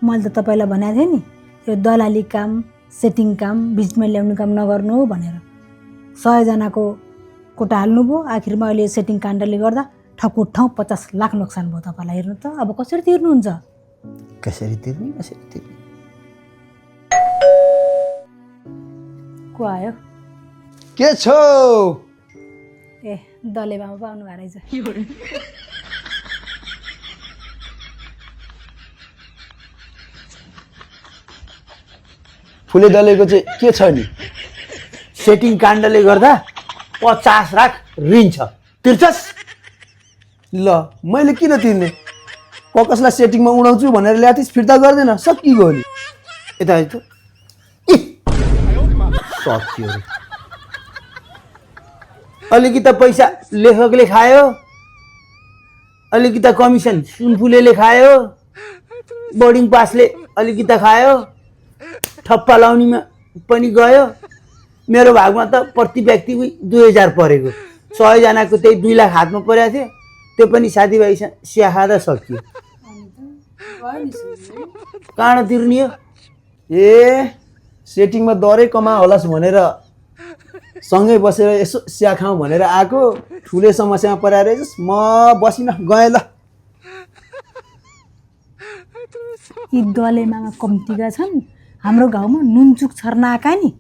मैले त तपाईँलाई भनेको थिएँ नि यो दलाली काम सेटिङ काम बिचमा ल्याउने काम नगर्नु भनेर 100 जनाको कोटा हाल्नुभयो आखिरमा अहिले सेटिङ काण्डले गर्दा ठाउँको ठाउँ 50 लाख नोक्सान भयो तपाईँलाई हेर्नु त अब कसरी तिर्नुहुन्छ कसरी तिर्ने को आयो के छौ ए दले बाबा पो आउनु भएको रहेछ फुले दलेको चाहिँ के छ नि सेटिङ काण्डले गर्दा 50 लाख ऋण छ तिर्छस् ल मैले किन तिर्ने कसलाई सेटिङमा उडाउँछु भनेर ल्याथिस फिर्ता गर्दैन सकिगयो नि यता आइज त सकियो अलिकति पैसा लेखकले खायो अलिकति कमिसन सुनफुलेले खायो बोर्डिङ पासले अलिकति खायो ठप्पा लाउनेमा पनि गयो मेरो भागमा त प्रति व्यक्ति 2000 परेको 100 जनाको त्यही 2 लाख हातमा परेको थियो त्यो पनि साथीभाइ स्या खाँदा सकियो कहाँ तिर्ने हो ए सेटिङमा दरै कमा होलास् भनेर सँगै बसेर यसो स्या खाउँ भनेर आएको ठुलै समस्यामा परेर म बसिन गएँ ल यी दले मामा कम्तीका छन् हाम्रो गाउँमा नुनचुक छर्न आएका नि